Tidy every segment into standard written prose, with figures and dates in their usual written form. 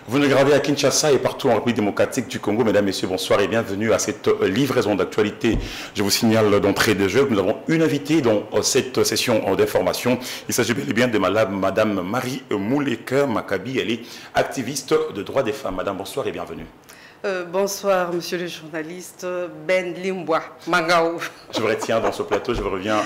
Vous nous gravez à Kinshasa et partout en République démocratique du Congo. Mesdames, Messieurs, bonsoir et bienvenue à cette livraison d'actualité. Je vous signale d'entrée de jeu que nous avons une invitée dans cette session d'information. Il s'agit bel et bien de Madame Marie Mouleka Makabi. Elle est activiste de droits des femmes. Madame, bonsoir et bienvenue. Bonsoir, monsieur le journaliste Ben Limbois Mangao. Je vous retiens dans ce plateau, je vous reviens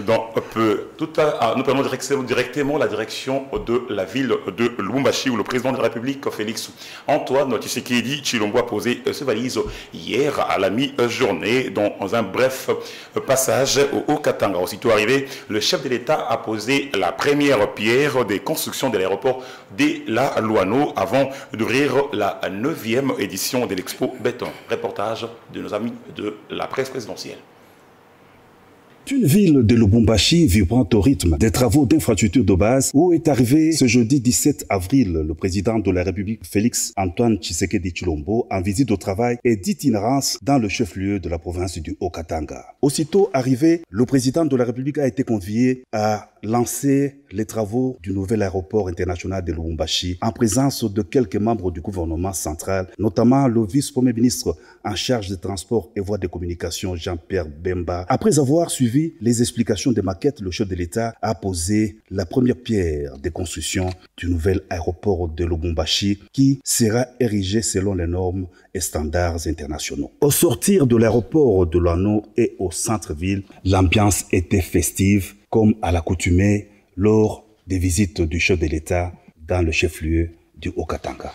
dans peu. Nous prenons directement la direction de la ville de Lubumbashi où le président de la République, Félix Antoine Tshisekedi Tshilombo, a posé ses valises hier à la mi-journée dans un bref passage au Haut-Katanga. Aussitôt arrivé, le chef de l'État a posé la première pierre des constructions de l'aéroport de la Louano avant d'ouvrir la 9e édition de l'Expo Béton. Reportage de nos amis de la presse présidentielle. Une ville de Lubumbashi vibrante au rythme des travaux d'infrastructure de base où est arrivé ce jeudi 17 avril le président de la République Félix Antoine Tshisekedi Tshilombo en visite au travail et d'itinérance dans le chef-lieu de la province du Haut-Katanga. Aussitôt arrivé, le président de la République a été convié à lancer les travaux du nouvel aéroport international de Lubumbashi en présence de quelques membres du gouvernement central, notamment le vice-premier ministre en charge des transports et voies de communication Jean-Pierre Bemba. Après avoir suivi les explications des maquettes, le chef de l'État a posé la première pierre de construction du nouvel aéroport de Lubumbashi qui sera érigé selon les normes et standards internationaux. Au sortir de l'aéroport de Louano et au centre-ville, l'ambiance était festive comme à l'accoutumée lors des visites du chef de l'État dans le chef-lieu du Haut-Katanga.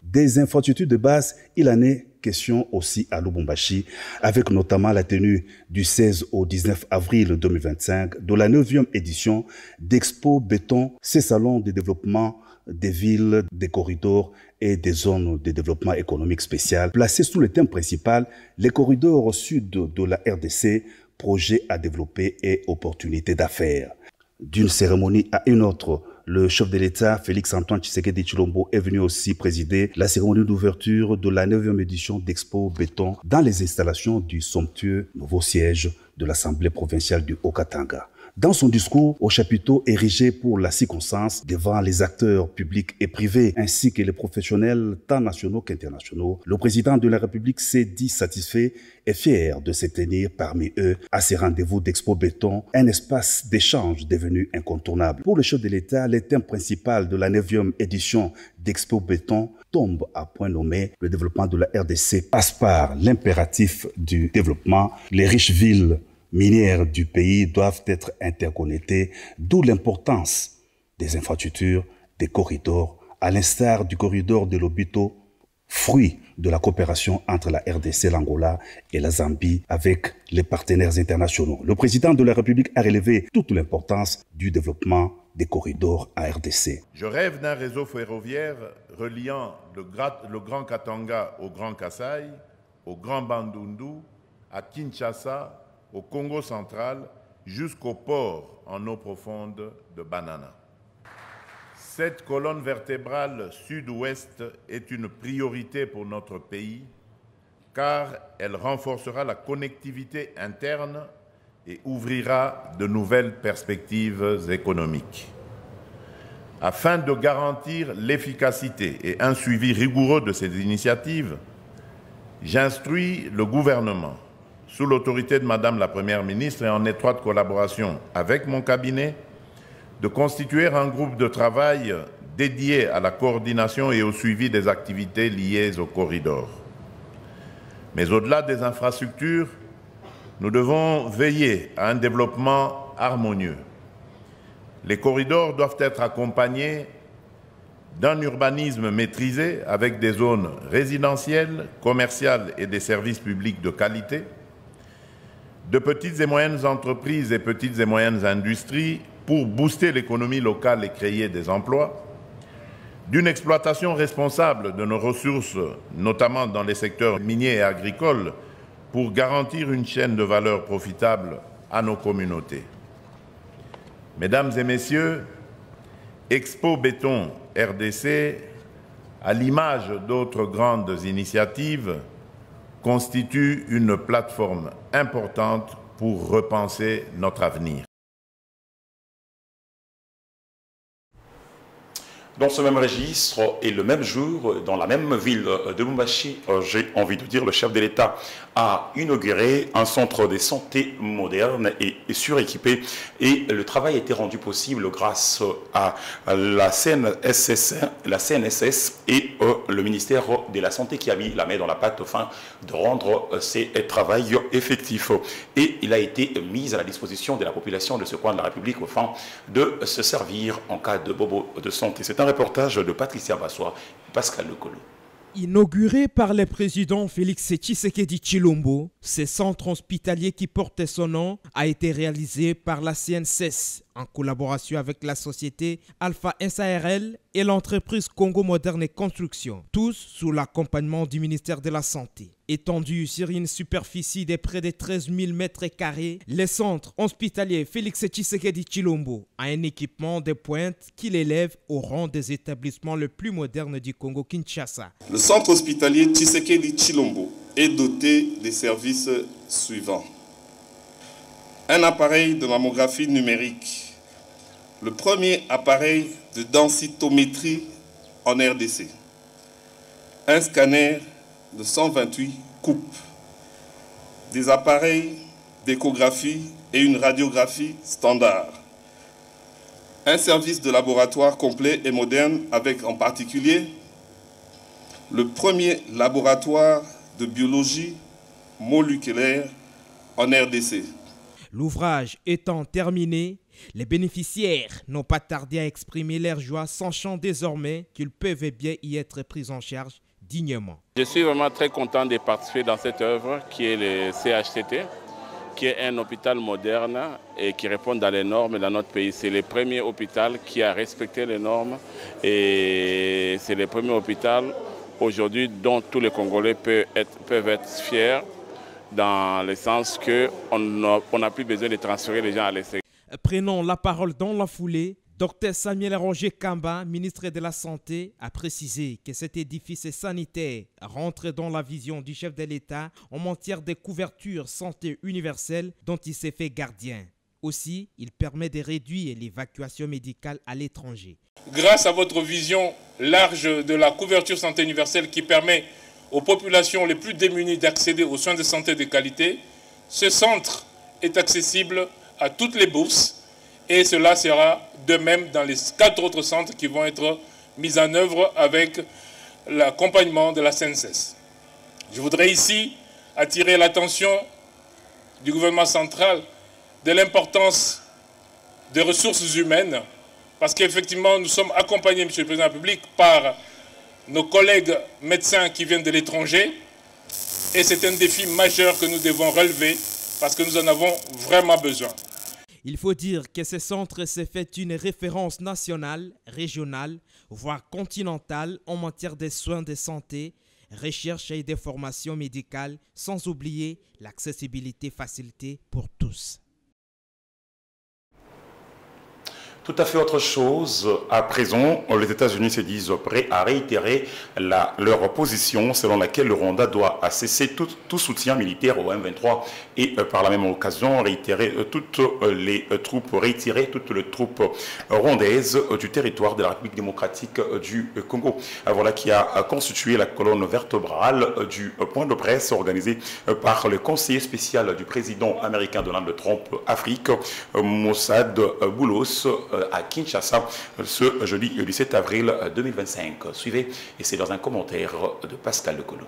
Des infrastructures de base, il en est question aussi à Lubumbashi, avec notamment la tenue du 16 au 19 avril 2025 de la 9e édition d'Expo Béton, ces salons de développement des villes, des corridors et des zones de développement économique spécial. Placés sous le thème principal, les corridors sud de la RDC, projets à développer et opportunités d'affaires. D'une cérémonie à une autre, le chef de l'État, Félix Antoine Tshisekedi Tshilombo, est venu aussi présider la cérémonie d'ouverture de la 9e édition d'Expo Béton dans les installations du somptueux nouveau siège de l'Assemblée provinciale du Haut-Katanga. Dans son discours au chapiteau érigé pour la circonstance devant les acteurs publics et privés ainsi que les professionnels tant nationaux qu'internationaux, le président de la République s'est dit satisfait et fier de se tenir parmi eux à ces rendez-vous d'Expo Béton, un espace d'échange devenu incontournable. Pour le chef de l'État, le thème principal de la 9e édition d'Expo Béton tombe à point nommé. Le développement de la RDC passe par l'impératif du développement. Les riches villes minières du pays doivent être interconnectées, d'où l'importance des infrastructures, des corridors, à l'instar du corridor de Lobito, fruit de la coopération entre la RDC, l'Angola et la Zambie avec les partenaires internationaux. Le président de la République a relevé toute l'importance du développement des corridors à RDC. Je rêve d'un réseau ferroviaire reliant le Grand Katanga au Grand Kasaï, au Grand Bandundu, à Kinshasa, au Congo central, jusqu'au port en eau profonde de Banana. Cette colonne vertébrale sud-ouest est une priorité pour notre pays car elle renforcera la connectivité interne et ouvrira de nouvelles perspectives économiques. Afin de garantir l'efficacité et un suivi rigoureux de ces initiatives, j'instruis le gouvernement sous l'autorité de Madame la Première ministre et en étroite collaboration avec mon cabinet, de constituer un groupe de travail dédié à la coordination et au suivi des activités liées au corridor. Mais au-delà des infrastructures, nous devons veiller à un développement harmonieux. Les corridors doivent être accompagnés d'un urbanisme maîtrisé avec des zones résidentielles, commerciales et des services publics de qualité, de petites et moyennes entreprises et petites et moyennes industries pour booster l'économie locale et créer des emplois, d'une exploitation responsable de nos ressources, notamment dans les secteurs miniers et agricoles, pour garantir une chaîne de valeur profitable à nos communautés. Mesdames et messieurs, Expo Béton RDC, à l'image d'autres grandes initiatives, constitue une plateforme importante pour repenser notre avenir. Dans ce même registre et le même jour, dans la même ville de Lubumbashi, j'ai envie de dire, le chef de l'État a inauguré un centre de santé moderne et suréquipé. Et le travail a été rendu possible grâce à la CNSS et le ministère de la Santé qui a mis la main dans la pâte afin de rendre ces travaux effectifs. Et il a été mis à la disposition de la population de ce coin de la République afin de se servir en cas de bobo de santé. C'est un reportage de Patricia Bassois et Pascal Lecolo. Inauguré par le président Félix Tshisekedi Tshilombo, ce centre hospitalier qui porte son nom a été réalisé par la CNSS en collaboration avec la société Alpha SARL et l'entreprise Congo Moderne et Construction, tous sous l'accompagnement du ministère de la Santé. Étendu sur une superficie de près de 13 000 m², le centre hospitalier Félix Tshisekedi Tshilombo a un équipement de pointe qui l'élève au rang des établissements les plus modernes du Congo-Kinshasa. Le centre hospitalier Tshisekedi Tshilombo est doté des services suivants. Un appareil de mammographie numérique. Le premier appareil de densitométrie en RDC. Un scanner de 128 coupes. Des appareils d'échographie et une radiographie standard. Un service de laboratoire complet et moderne avec en particulier le premier laboratoire de biologie moléculaire en RDC. L'ouvrage étant terminé, les bénéficiaires n'ont pas tardé à exprimer leur joie, sachant désormais qu'ils peuvent bien y être pris en charge dignement. Je suis vraiment très content de participer dans cette œuvre qui est le CHTT, qui est un hôpital moderne et qui répond à les normes dans notre pays. C'est le premier hôpital qui a respecté les normes et c'est le premier hôpital aujourd'hui dont tous les Congolais peuvent être fiers, dans le sens qu'on n'a plus besoin de transférer les gens à l'extérieur. Prenant la parole dans la foulée, Dr Samuel Roger Kamba, ministre de la Santé, a précisé que cet édifice sanitaire rentre dans la vision du chef de l'État en matière de couverture santé universelle dont il s'est fait gardien. Aussi, il permet de réduire l'évacuation médicale à l'étranger. Grâce à votre vision large de la couverture santé universelle qui permet aux populations les plus démunies d'accéder aux soins de santé de qualité, ce centre est accessible à toutes les bourses et cela sera de même dans les 4 autres centres qui vont être mis en œuvre avec l'accompagnement de la CNSS. Je voudrais ici attirer l'attention du gouvernement central de l'importance des ressources humaines parce qu'effectivement nous sommes accompagnés, Monsieur le Président de la République, par nos collègues médecins qui viennent de l'étranger et c'est un défi majeur que nous devons relever parce que nous en avons vraiment besoin. Il faut dire que ce centre s'est fait une référence nationale, régionale, voire continentale en matière de soins de santé, recherche et de formation médicale, sans oublier l'accessibilité facilitée pour tous. Tout à fait autre chose. À présent, les États-Unis se disent prêts à réitérer leur position selon laquelle le Rwanda doit cesser tout soutien militaire au M23 et par la même occasion retirer toutes les troupes rwandaises du territoire de la République démocratique du Congo. Voilà qui a constitué la colonne vertébrale du point de presse organisé par le conseiller spécial du président américain Donald Trump Afrique, Mossad Boulos, à Kinshasa ce jeudi 17 avril 2025. Suivez, et c'est dans un commentaire de Pascal Lecolo.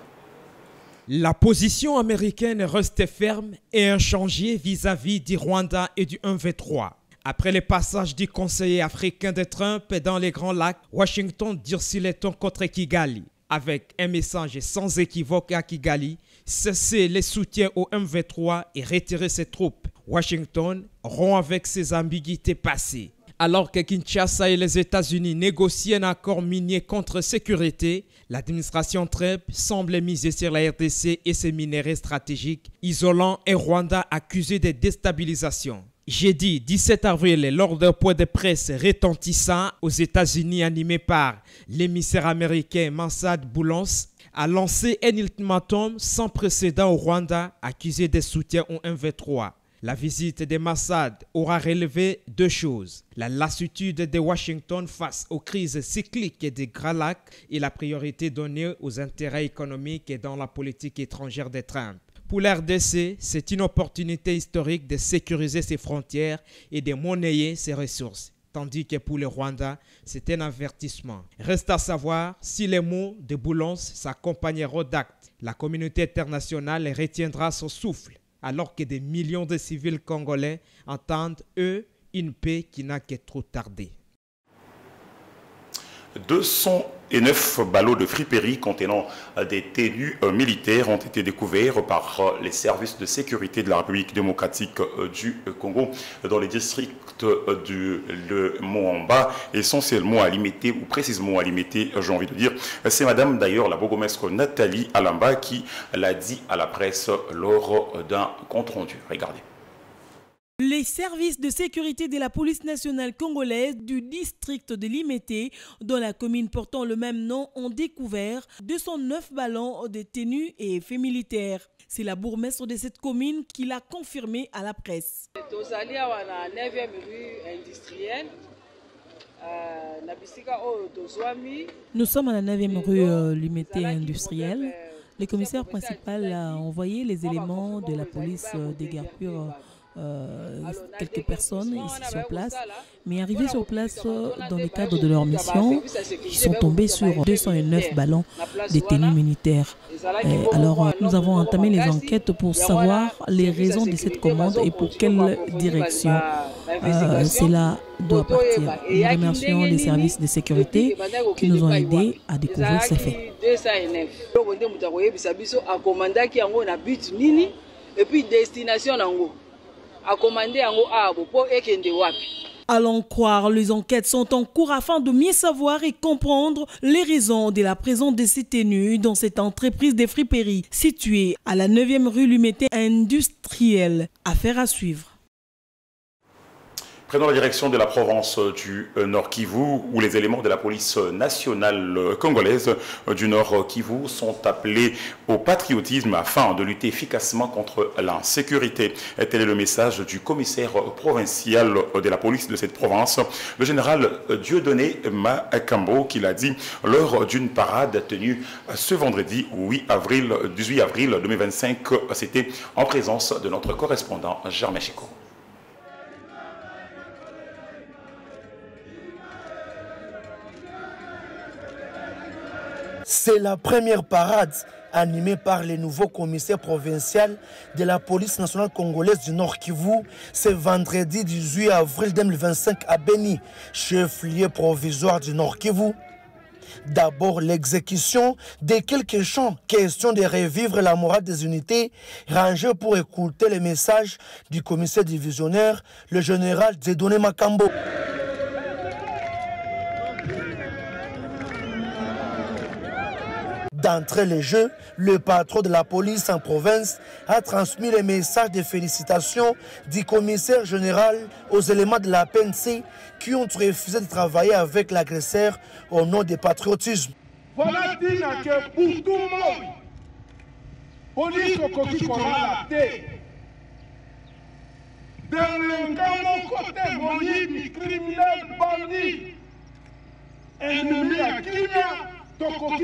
La position américaine reste ferme et inchangée vis-à-vis du Rwanda et du M23. Après le passage du conseiller africain de Trump dans les Grands Lacs, Washington durcit les tons contre Kigali. Avec un message sans équivoque à Kigali, cesser les soutiens au M23 et retirer ses troupes. Washington rompt avec ses ambiguïtés passées. Alors que Kinshasa et les États-Unis négocient un accord minier contre sécurité, l'administration Trump semble miser sur la RDC et ses minéraux stratégiques, isolant un Rwanda accusé de déstabilisation. Jeudi 17 avril, lors d'un point de presse retentissant aux États-Unis animé par l'émissaire américain Mansad Boulons, a lancé un ultimatum sans précédent au Rwanda accusé de soutien au M23. La visite de Mansad aura relevé deux choses: la lassitude de Washington face aux crises cycliques des Grands Lacs et la priorité donnée aux intérêts économiques et dans la politique étrangère de Trump. Pour l'RDC, c'est une opportunité historique de sécuriser ses frontières et de monnayer ses ressources. Tandis que pour le Rwanda, c'est un avertissement. Reste à savoir si les mots de Boulons s'accompagneront d'actes. La communauté internationale retiendra son souffle, alors que des millions de civils congolais entendent, eux, une paix qui n'a que trop tardé. 209 ballots de friperie contenant des tenues militaires ont été découverts par les services de sécurité de la République démocratique du Congo dans les districts du Moamba, essentiellement à Limité, ou précisément à Limité, j'ai envie de dire. C'est madame d'ailleurs la bourgmestre Nathalie Alamba qui l'a dit à la presse lors d'un compte rendu. Regardez. Les services de sécurité de la police nationale congolaise du district de Limete, dans la commune portant le même nom, ont découvert 209 ballons de tenue et effets militaires. C'est la bourgmestre de cette commune qui l'a confirmé à la presse. Nous allons à la 9e rue industrielle. Nous sommes à la 9e rue Limete industrielle. Le commissaire principal a envoyé les éléments de la police des gardes pures, quelques personnes ici sur place, mais arrivés sur place dans le cadre de leur mission, ils sont tombés sur 209 ballons de tenue militaire. Alors nous avons entamé les enquêtes pour savoir les raisons de cette commande et pour quelle direction cela doit partir. Nous remercions les services de sécurité qui nous ont aidés à découvrir ces faits. Allons croire, les enquêtes sont en cours afin de mieux savoir et comprendre les raisons de la présence de ces tenues dans cette entreprise de friperie située à la 9e rue Limete industrielle. Affaire à suivre. Prenons la direction de la province du Nord Kivu, où les éléments de la police nationale congolaise du Nord Kivu sont appelés au patriotisme afin de lutter efficacement contre l'insécurité. Tel est le message du commissaire provincial de la police de cette province, le général Dieudonné Makambo, qui l'a dit lors d'une parade tenue ce vendredi 18 avril 2025. C'était en présence de notre correspondant Germain Chico. C'est la première parade animée par le nouveau commissaire provincial de la police nationale congolaise du Nord Kivu, ce vendredi 18 avril 2025 à Beni, chef-lieu provisoire du Nord Kivu. D'abord, l'exécution de quelques chants, question de revivre la morale des unités, rangées pour écouter les messages du commissaire divisionnaire, le général Dieudonné Makambo. D'entrée les jeux, le patron de la police en province a transmis les messages de félicitations du commissaire général aux éléments de la PNC qui ont refusé de travailler avec l'agresseur au nom du patriotisme. Voilà que pour tout le monde, police au côté mon côté, moïse, criminel, bandit, ennemi à Kimia. Il faut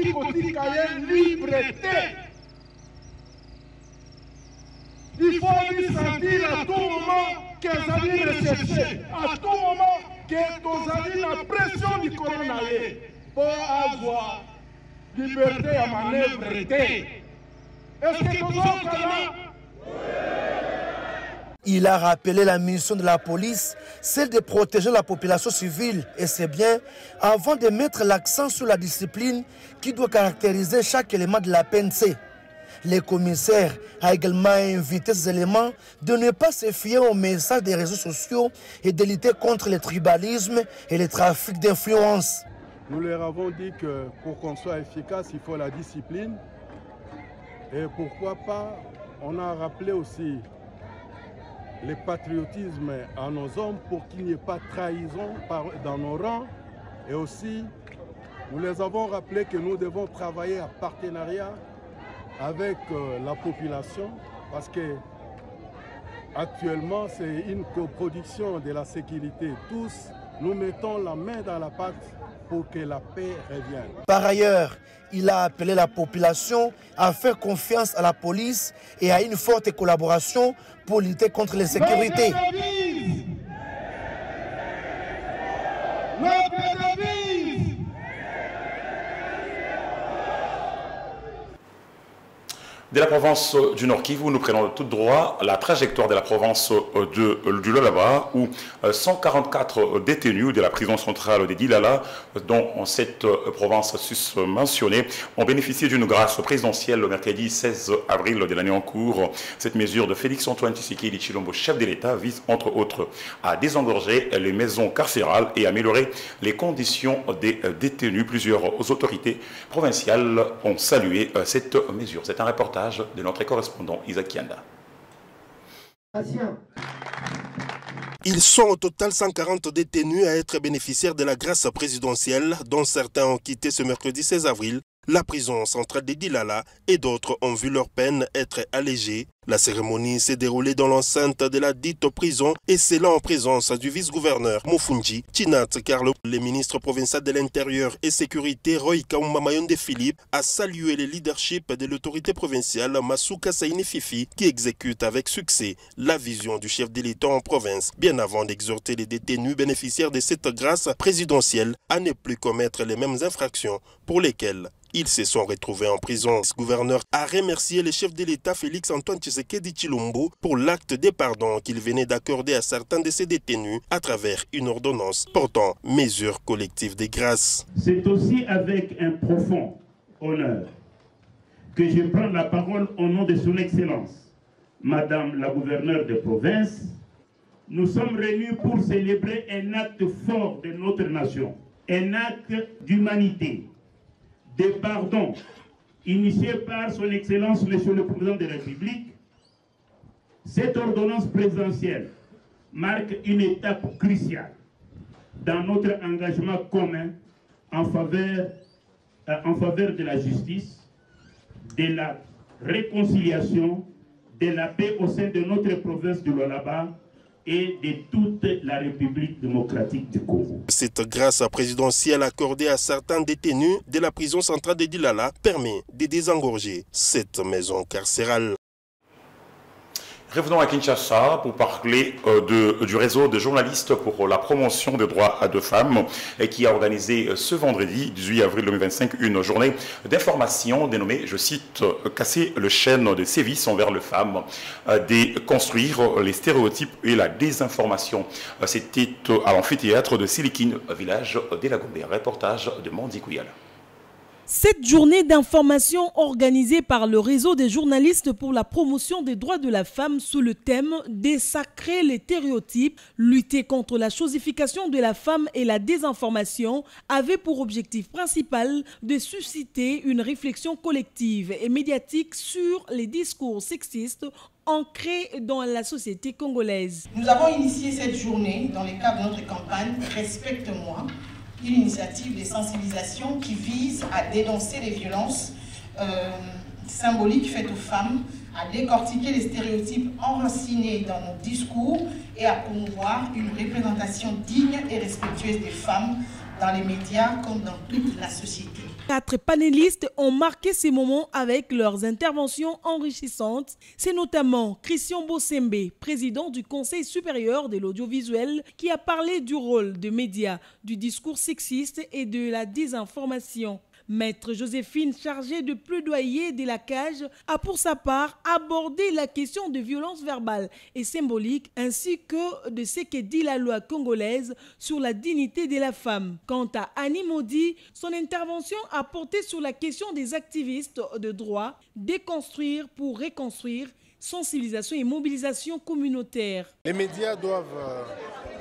lui sentir à tout moment que les amis recherchés, à tout moment que nos amis la pression du coronavirus pour avoir liberté à manœuvre. Est-ce que nous sommes là? Il a rappelé la mission de la police, celle de protéger la population civile et ses biens, avant de mettre l'accent sur la discipline qui doit caractériser chaque élément de la PNC. Le commissaire a également invité ces éléments de ne pas se fier aux messages des réseaux sociaux et de lutter contre le tribalisme et le trafic d'influence. Nous leur avons dit que pour qu'on soit efficace, il faut la discipline. Et pourquoi pas, on a rappelé aussi le patriotisme à nos hommes pour qu'il n'y ait pas de trahison dans nos rangs. Et aussi, nous les avons rappelé que nous devons travailler en partenariat avec la population parce que actuellement c'est une coproduction de la sécurité. Tous, nous mettons la main dans la pâte pour que la paix revienne. Par ailleurs, il a appelé la population à faire confiance à la police et à une forte collaboration pour lutter contre l'insécurité. De la province du Nord Kivu, nous prenons tout droit la trajectoire de la province du Lualaba, où 144 détenus de la prison centrale de Dilala, dont cette province susmentionnée, ont bénéficié d'une grâce présidentielle le mercredi 16 avril de l'année en cours. Cette mesure de Félix-Antoine Tshisekedi Tshilombo, chef de l'État, vise entre autres à désengorger les maisons carcérales et améliorer les conditions des détenus. Plusieurs autorités provinciales ont salué cette mesure. C'est un reportage de notre correspondant Isaac Kianda. Ils sont au total 140 détenus à être bénéficiaires de la grâce présidentielle, dont certains ont quitté ce mercredi 16 avril la prison centrale de Dilala et d'autres ont vu leur peine être allégée. La cérémonie s'est déroulée dans l'enceinte de la dite prison et c'est là en présence du vice-gouverneur Mofunji Chinat Carlo. Le ministre provincial de l'Intérieur et Sécurité Roy Kaumba Mayonde Philippe a salué le leadership de l'autorité provinciale Masuka Saini Fifi qui exécute avec succès la vision du chef de l'État en province, bien avant d'exhorter les détenus bénéficiaires de cette grâce présidentielle à ne plus commettre les mêmes infractions pour lesquelles ils se sont retrouvés en prison. Le gouverneur a remercié le chef de l'État Félix-Antoine Tshisekedi Tshilombo pour l'acte de pardon qu'il venait d'accorder à certains de ses détenus à travers une ordonnance portant mesures collectives de grâce. C'est aussi avec un profond honneur que je prends la parole au nom de son Excellence, Madame la gouverneure de province. Nous sommes réunis pour célébrer un acte fort de notre nation, un acte d'humanité, de pardon, initié par son Excellence, Monsieur le Président de la République. Cette ordonnance présidentielle marque une étape cruciale dans notre engagement commun en faveur de la justice, de la réconciliation, de la paix au sein de notre province du Lualaba et de toute la République démocratique du Congo. Cette grâce présidentielle accordée à certains détenus de la prison centrale de Dilala permet de désengorger cette maison carcérale. Revenons à Kinshasa pour parler du réseau de journalistes pour la promotion des droits de femmes et qui a organisé ce vendredi 18 avril 2025 une journée d'information dénommée, je cite, « Casser le chêne de sévices envers les femmes, déconstruire les stéréotypes et la désinformation ». C'était à l'amphithéâtre de Silikine, village de la Gombe. Reportage de Mandy Kouyala. Cette journée d'information organisée par le réseau des journalistes pour la promotion des droits de la femme sous le thème « Désacrer les stéréotypes, lutter contre la chosification de la femme et la désinformation » avait pour objectif principal de susciter une réflexion collective et médiatique sur les discours sexistes ancrés dans la société congolaise. Nous avons initié cette journée dans le cadre de notre campagne « Respecte-moi », une initiative de sensibilisation qui vise à dénoncer les violences symboliques faites aux femmes, à décortiquer les stéréotypes enracinés dans nos discours et à promouvoir une représentation digne et respectueuse des femmes dans les médias comme dans toute la société. 4 panélistes ont marqué ces moments avec leurs interventions enrichissantes. C'est notamment Christian Bossembe, président du Conseil supérieur de l'audiovisuel, qui a parlé du rôle des médias, du discours sexiste et de la désinformation. Maître Joséphine, chargée de plaidoyer de la cage, a pour sa part abordé la question de violence verbale et symbolique ainsi que de ce que dit la loi congolaise sur la dignité de la femme. Quant à Annie Maudit, son intervention a porté sur la question des activistes de droit, déconstruire pour reconstruire, sensibilisation et mobilisation communautaire. Les médias doivent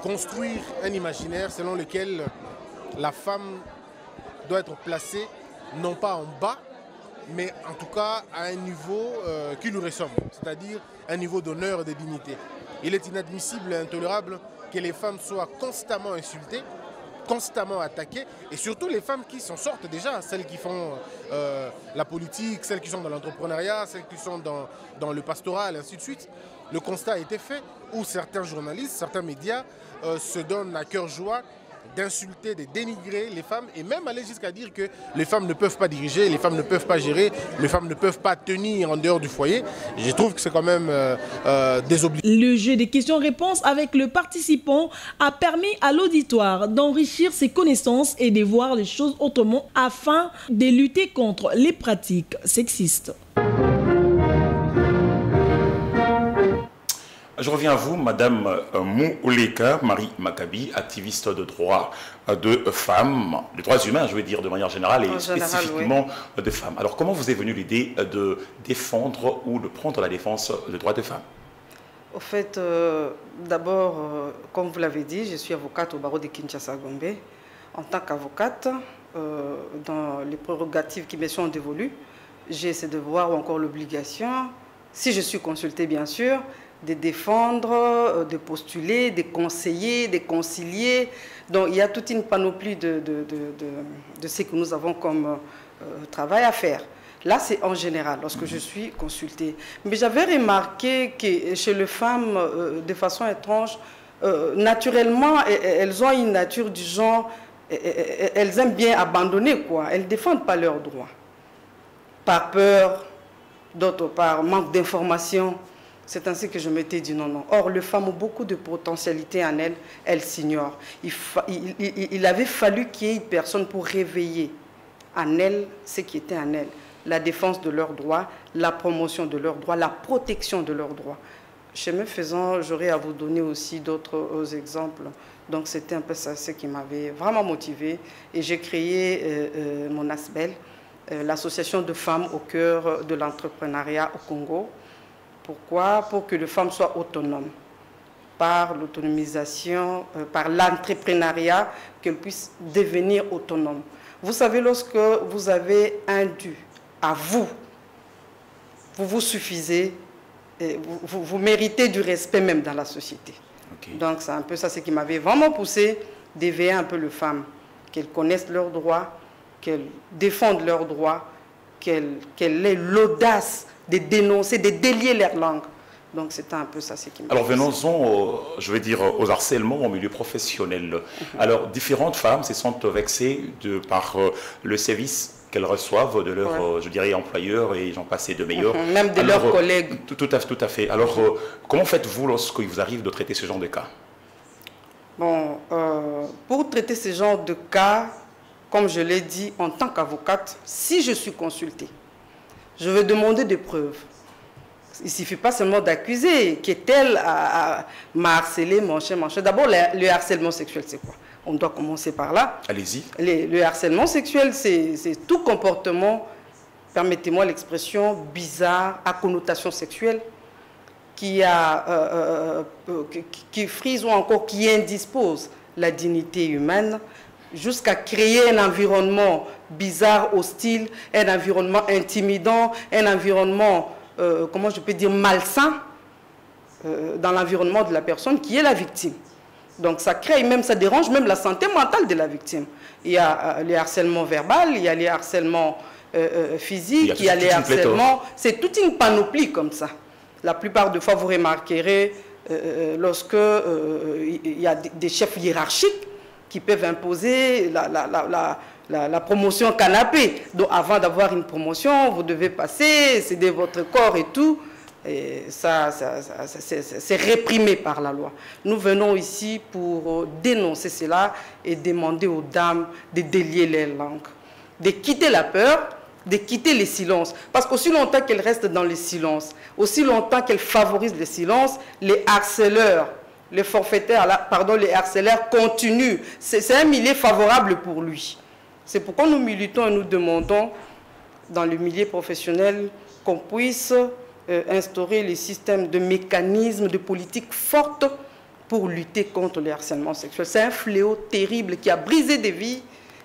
construire un imaginaire selon lequel la femme doit être placée non pas en bas, mais en tout cas à un niveau qui lui ressemble, c'est-à-dire un niveau d'honneur et de dignité. Il est inadmissible et intolérable que les femmes soient constamment insultées, constamment attaquées, et surtout les femmes qui s'en sortent déjà, celles qui font la politique, celles qui sont dans l'entrepreneuriat, celles qui sont dans le pastoral, et ainsi de suite. Le constat a été fait où certains journalistes, certains médias se donnent à cœur joie d'insulter, de dénigrer les femmes et même aller jusqu'à dire que les femmes ne peuvent pas diriger, les femmes ne peuvent pas gérer, les femmes ne peuvent pas tenir en dehors du foyer. Je trouve que c'est quand même désobligeant. Le jeu des questions-réponses avec le participant a permis à l'auditoire d'enrichir ses connaissances et de voir les choses autrement afin de lutter contre les pratiques sexistes. Je reviens à vous, Madame Mouleka Marie Maccabi, activiste de droits de femmes, de droits humains, je veux dire, de manière générale, et spécifiquement de femmes. Alors, comment vous est venue l'idée de défendre ou de prendre la défense des droits des femmes? Au fait, d'abord, comme vous l'avez dit, je suis avocate au barreau de Kinshasa-Gombe. En tant qu'avocate, dans les prérogatives qui me sont dévolues, j'ai ce devoir ou encore l'obligation, si je suis consultée bien sûr, de défendre, de postuler, de conseiller, de concilier. Donc il y a toute une panoplie de ce que nous avons comme travail à faire. Là, c'est en général, lorsque je suis consultée. Mais j'avais remarqué que chez les femmes, de façon étrange, naturellement, elles ont une nature du genre, elles aiment bien abandonner, quoi. Elles ne défendent pas leurs droits. Par peur, d'autre part, manque d'information. C'est ainsi que je m'étais dit non. Or, les femmes ont beaucoup de potentialité en elles, elles s'ignorent. Il avait fallu qu'il y ait une personne pour réveiller en elles ce qui était en elles. La défense de leurs droits, la promotion de leurs droits, la protection de leurs droits. Chemin faisant, j'aurais à vous donner aussi d'autres exemples. Donc, c'était un peu ça ce qui m'avait vraiment motivée. Et j'ai créé mon ASBEL, l'association de femmes au cœur de l'entrepreneuriat au Congo. Pourquoi? Pour que les femmes soient autonomes. Par l'autonomisation, par l'entrepreneuriat, qu'elles puissent devenir autonomes. Vous savez, lorsque vous avez un dû à vous, vous vous suffisez, et vous méritez du respect même dans la société. Okay. Donc c'est un peu ça ce qui m'avait vraiment poussé d'éveiller un peu les femmes, qu'elles connaissent leurs droits, qu'elles défendent leurs droits, qu'elles aient l'audace de dénoncer, de délier leur langue. Donc c'était un peu ça ce qui m'a... Alors venons-en, je vais dire, aux harcèlements au milieu professionnel. Alors différentes femmes se sont vexées par le service qu'elles reçoivent de leur, je dirais, employeur et j'en passe de meilleurs. Même de leurs collègues. Tout à fait. Alors comment faites-vous lorsqu'il vous arrive de traiter ce genre de cas? Bon, pour traiter ce genre de cas, comme je l'ai dit, en tant qu'avocate, si je suis consultée, je vais demander des preuves. Il ne suffit pas seulement d'accuser que tel m'a harcelé, mon cher. D'abord, le harcèlement sexuel, c'est quoi? On doit commencer par là. Allez-y. Le harcèlement sexuel, c'est tout comportement, permettez-moi l'expression, bizarre, à connotation sexuelle, qui frise ou encore qui indispose la dignité humaine, jusqu'à créer un environnement bizarre, hostile, un environnement intimidant, un environnement, comment je peux dire, malsain dans l'environnement de la personne qui est la victime. Donc ça crée même, ça dérange même la santé mentale de la victime. Il y a les harcèlements verbal, il y a les harcèlements physiques, il y a les harcèlements, c'est toute une panoplie comme ça. La plupart des fois, vous remarquerez, lorsque il y a des chefs hiérarchiques qui peuvent imposer la promotion canapé. Donc avant d'avoir une promotion, vous devez passer, céder votre corps et tout. Et ça c'est réprimé par la loi. Nous venons ici pour dénoncer cela et demander aux dames de délier les langues. de quitter la peur, de quitter les silences. Parce qu'aussi longtemps qu'elle reste dans les silences, aussi longtemps qu'elle favorise les silences, les harceleurs, les forfaitaires, pardon, les harceleurs continuent. C'est un milieu favorable pour lui. C'est pourquoi nous militons et nous demandons dans le milieu professionnel qu'on puisse instaurer les systèmes de mécanismes, de politiques fortes pour lutter contre le harcèlement sexuel. C'est un fléau terrible qui a brisé des vies,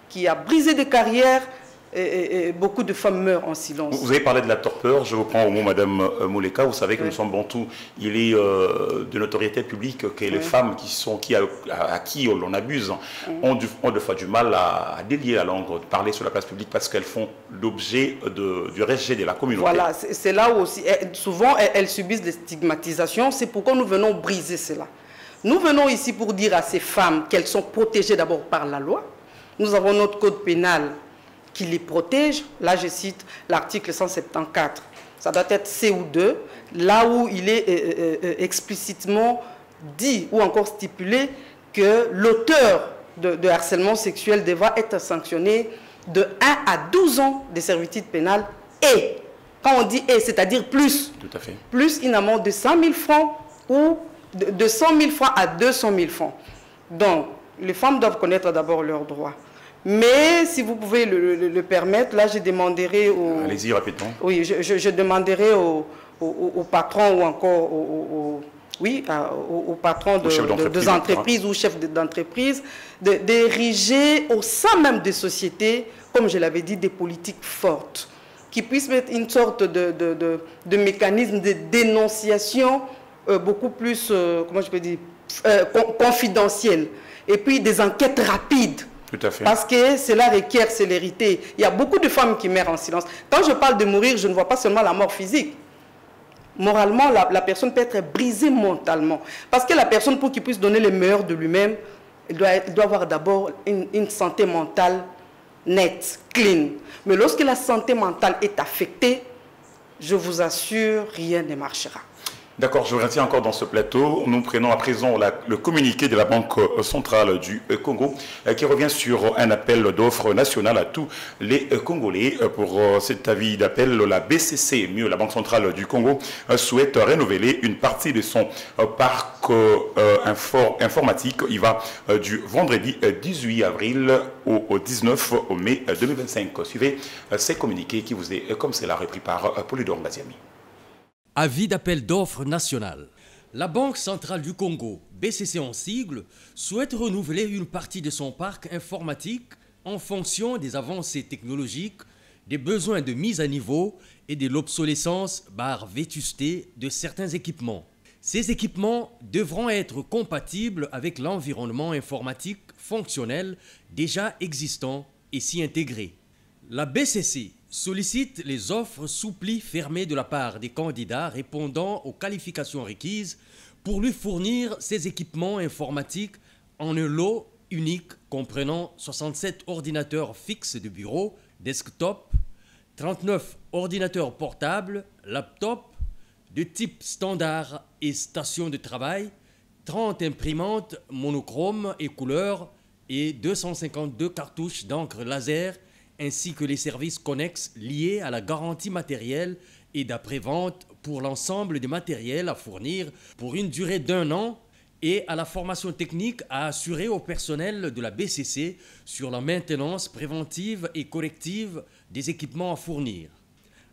qui a brisé des carrières, et beaucoup de femmes meurent en silence. Vous avez parlé de la torpeur, je vous prends au mot Madame Mouleka, vous savez que nous sommes bantous, il est de notoriété publique que les femmes à qui l'on abuse ont des fois du mal à délier la langue, de parler sur la place publique parce qu'elles font l'objet du rejet de la communauté. Voilà, c'est là où aussi, souvent elles subissent des stigmatisations, c'est pourquoi nous venons briser cela. Nous venons ici pour dire à ces femmes qu'elles sont protégées d'abord par la loi. Nous avons notre code pénal qui les protège. Là, je cite l'article 174. Ça doit être C ou 2, là où il est explicitement dit ou encore stipulé que l'auteur de harcèlement sexuel devra être sanctionné de 1 à 12 ans de servitude pénale et, quand on dit et, c'est-à-dire plus, tout à fait, plus une amende de 100 000 francs ou de 100 000 francs à 200 000 francs. Donc, les femmes doivent connaître d'abord leurs droits. Mais si vous pouvez le permettre, là je demanderai au... Allez-y rapidement. Oui, je demanderai au patron ou encore au patron des entreprises ou chef d'entreprise d'ériger au sein même des sociétés, comme je l'avais dit, des politiques fortes, qui puissent mettre une sorte de mécanisme de dénonciation beaucoup plus, comment je peux dire, confidentiel. Et puis des enquêtes rapides. Tout à fait. Parce que cela requiert célérité. Il y a beaucoup de femmes qui meurent en silence. Quand je parle de mourir, je ne vois pas seulement la mort physique. Moralement, la personne peut être brisée mentalement. Parce que la personne, pour qu'il puisse donner le meilleur de lui-même, elle doit avoir d'abord une santé mentale nette, clean. Mais lorsque la santé mentale est affectée, je vous assure, rien ne marchera. D'accord, je vous remercie encore dans ce plateau. Nous prenons à présent le communiqué de la Banque centrale du Congo qui revient sur un appel d'offres national à tous les Congolais. Pour cet avis d'appel, la BCC, mieux la Banque centrale du Congo, souhaite renouveler une partie de son parc informatique. Il va du vendredi 18 avril au 19 mai 2025. Suivez ces communiqués qui vous est, comme c'est là, repris par Polydor Mbaziami. Avis d'appel d'offres national. La Banque centrale du Congo, BCC en sigle, souhaite renouveler une partie de son parc informatique en fonction des avancées technologiques, des besoins de mise à niveau et de l'obsolescence vétusté de certains équipements. Ces équipements devront être compatibles avec l'environnement informatique fonctionnel déjà existant et s'y intégrer. La BCC sollicite les offres souplies fermées de la part des candidats répondant aux qualifications requises pour lui fournir ces équipements informatiques en un lot unique comprenant 67 ordinateurs fixes de bureau, desktop, 39 ordinateurs portables, laptops de type standard et station de travail, 30 imprimantes monochromes et couleurs et 252 cartouches d'encre laser ainsi que les services connexes liés à la garantie matérielle et d'après-vente pour l'ensemble des matériels à fournir pour une durée d'1 an et à la formation technique à assurer au personnel de la BCC sur la maintenance préventive et corrective des équipements à fournir.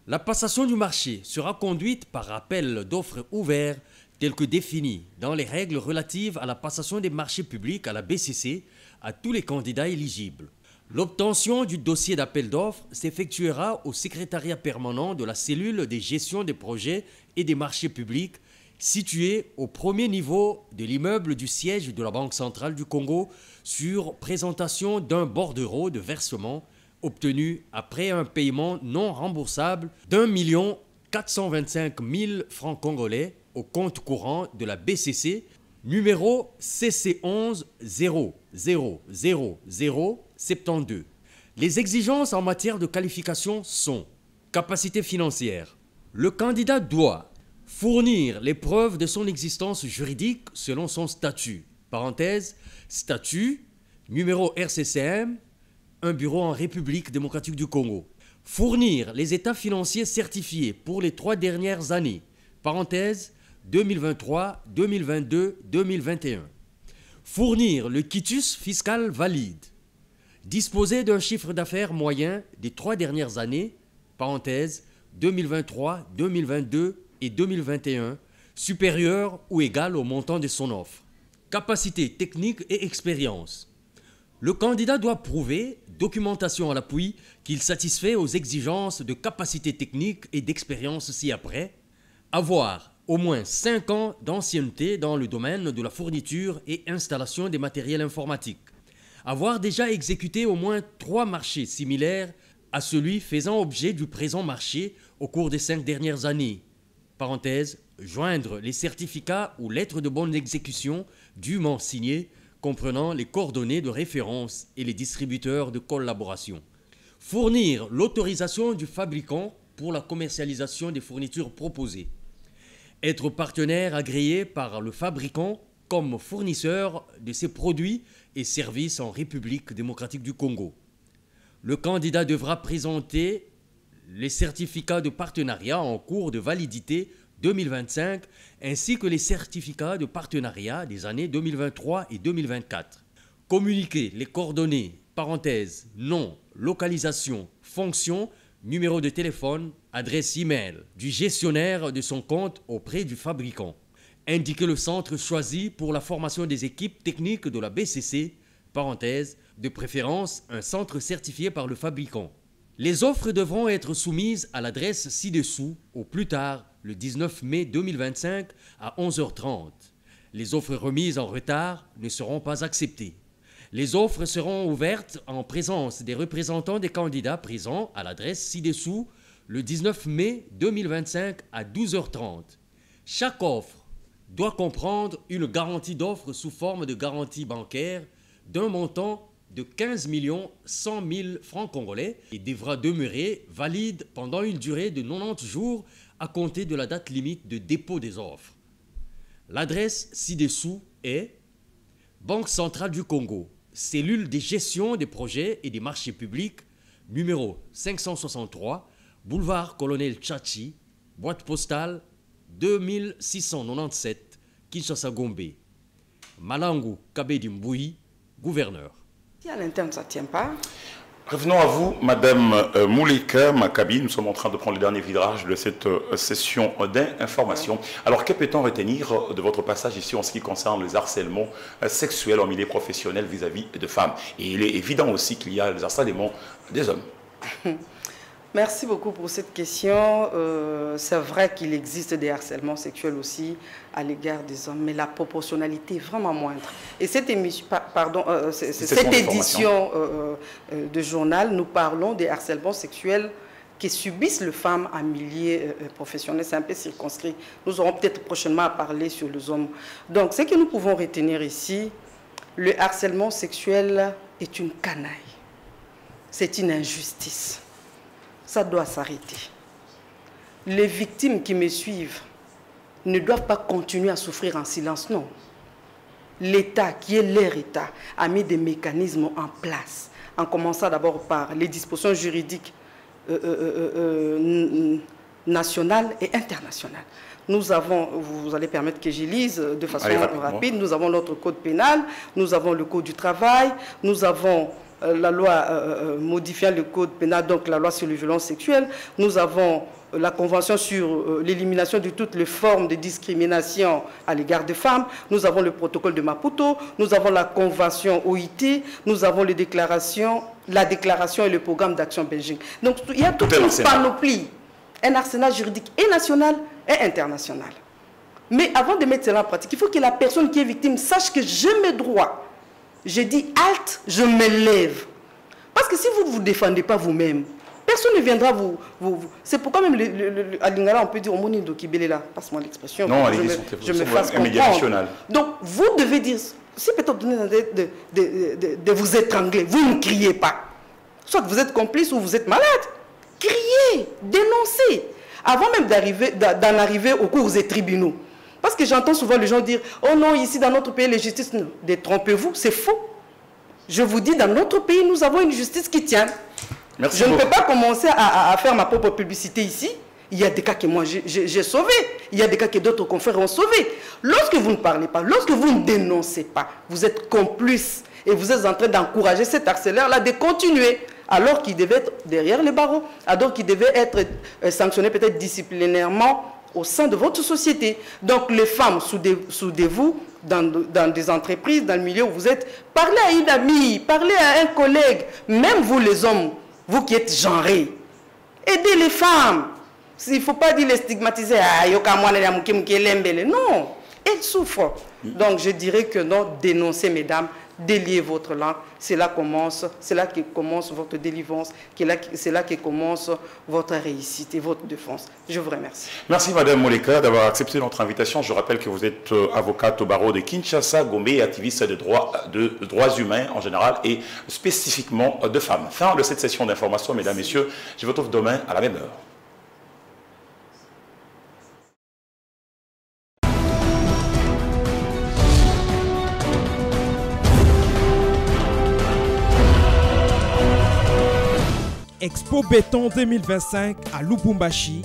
La passation du marché sera conduite par appel d'offres ouverts tel que défini dans les règles relatives à la passation des marchés publics à la BCC à tous les candidats éligibles. L'obtention du dossier d'appel d'offres s'effectuera au secrétariat permanent de la cellule de gestion des projets et des marchés publics situé au premier niveau de l'immeuble du siège de la Banque centrale du Congo sur présentation d'un bordereau de versement obtenu après un paiement non remboursable d'1 425 000 francs congolais au compte courant de la BCC numéro CC11 00072. Les exigences en matière de qualification sont capacité financière. Le candidat doit fournir les preuves de son existence juridique selon son statut. Parenthèse, statut, numéro RCCM, un bureau en République démocratique du Congo. Fournir les états financiers certifiés pour les 3 dernières années, parenthèse 2023, 2022, 2021. Fournir le quitus fiscal valide. Disposer d'un chiffre d'affaires moyen des 3 dernières années, parenthèse 2023, 2022 et 2021, supérieur ou égal au montant de son offre. Capacité technique et expérience. Le candidat doit prouver, documentation à l'appui, qu'il satisfait aux exigences de capacité technique et d'expérience ci-après, avoir au moins 5 ans d'ancienneté dans le domaine de la fourniture et installation des matériels informatiques, avoir déjà exécuté au moins 3 marchés similaires à celui faisant objet du présent marché au cours des 5 dernières années, parenthèse, joindre les certificats ou lettres de bonne exécution dûment signés comprenant les coordonnées de référence et les distributeurs de collaboration. Fournir l'autorisation du fabricant pour la commercialisation des fournitures proposées. Être partenaire agréé par le fabricant comme fournisseur de ses produits et services en République démocratique du Congo. Le candidat devra présenter les certificats de partenariat en cours de validité 2025 ainsi que les certificats de partenariat des années 2023 et 2024. Communiquer les coordonnées, parenthèse, nom, localisation, fonction, numéro de téléphone, adresse e-mail du gestionnaire de son compte auprès du fabricant. Indiquer le centre choisi pour la formation des équipes techniques de la BCC, parenthèse, de préférence un centre certifié par le fabricant. Les offres devront être soumises à l'adresse ci-dessous au plus tard le 19 mai 2025 à 11h30. Les offres remises en retard ne seront pas acceptées. Les offres seront ouvertes en présence des représentants des candidats présents à l'adresse ci-dessous le 19 mai 2025 à 12h30. Chaque offre doit comprendre une garantie d'offre sous forme de garantie bancaire d'un montant de 15 100 000 francs congolais et devra demeurer valide pendant une durée de 90 jours à compter de la date limite de dépôt des offres. L'adresse ci-dessous est Banque centrale du Congo, cellule de gestion des projets et des marchés publics, numéro 563, boulevard Colonel Tchachi, boîte postale 2697, Kinshasa-Gombe. Malangu Kabedi Mbouyi, gouverneur. Si à l'interne ça ne tient pas. Revenons à vous, Madame Moulika Makabi. Nous sommes en train de prendre le dernier virage de cette session d'information. Alors, que peut-on retenir de votre passage ici en ce qui concerne les harcèlements sexuels en milieu professionnel vis-à-vis de femmes? Et il est évident aussi qu'il y a les harcèlements des hommes. Merci beaucoup pour cette question. C'est vrai qu'il existe des harcèlements sexuels aussi à l'égard des hommes, mais la proportionnalité est vraiment moindre. Et cette émission, cette édition de journal, nous parlons des harcèlements sexuels que subissent les femmes en milieu professionnel. C'est un peu circonscrit. Nous aurons peut-être prochainement à parler sur les hommes. Donc, ce que nous pouvons retenir ici, le harcèlement sexuel est une canaille. C'est une injustice. Ça doit s'arrêter. Les victimes qui me suivent ne doivent pas continuer à souffrir en silence, non. L'État, qui est leur État, a mis des mécanismes en place, en commençant d'abord par les dispositions juridiques nationales et internationales. Nous avons, vous allez permettre que je lise de façon rapide, nous avons notre code pénal, nous avons le code du travail, nous avons la loi modifiant le code pénal, donc la loi sur les violences sexuelles. Nous avons la convention sur l'élimination de toutes les formes de discrimination à l'égard des femmes. Nous avons le protocole de Maputo. Nous avons la convention OIT. Nous avons la déclaration et le programme d'action Beijing. Donc il y a toute une panoplie, un arsenal juridique et national et international. Mais avant de mettre cela en pratique, il faut que la personne qui est victime sache que j'ai mes droits. Je dis halte, je me lève. Parce que si vous ne vous défendez pas vous-même, personne ne viendra vous... C'est pourquoi même à Lingala, on peut dire, au là, passe-moi l'expression. Non, je me fasse comprendre. Donc, vous devez dire, si peut-être donner de vous étrangler, vous ne criez pas. Soit vous êtes complice ou vous êtes malade. Criez, dénoncez. Avant même d'en arriver aux cours des tribunaux. Parce que j'entends souvent les gens dire « Oh non, ici dans notre pays, les justices, détrompez-vous, c'est faux. » Je vous dis, dans notre pays, nous avons une justice qui tient. Merci je beaucoup. ne peux pas commencer à faire ma propre publicité ici. Il y a des cas que moi j'ai sauvés. Il y a des cas que d'autres confrères ont sauvés. Lorsque vous ne parlez pas, lorsque vous ne dénoncez pas, vous êtes complice et vous êtes en train d'encourager cet harceleur-là de continuer, alors qu'il devait être derrière les barreaux, alors qu'il devait être sanctionné peut-être disciplinairement au sein de votre société. Donc les femmes, soudez-vous dans des entreprises, dans le milieu où vous êtes, parlez à une amie, parlez à un collègue, même vous les hommes, vous qui êtes genrés, aidez les femmes. Il ne faut pas dire les stigmatiser, non, elles souffrent. Donc je dirais que non, dénoncez mesdames, déliez votre langue, c'est là que commence votre délivrance, c'est là que commence votre réussite et votre défense. Je vous remercie. Merci Madame Moleka d'avoir accepté notre invitation. Je rappelle que vous êtes avocate au barreau de Kinshasa, Gombe, et activiste de droits humains en général et spécifiquement de femmes. Fin de cette session d'information, mesdames, messieurs. Je vous retrouve demain à la même heure. Expo Béton 2025 à Lubumbashi.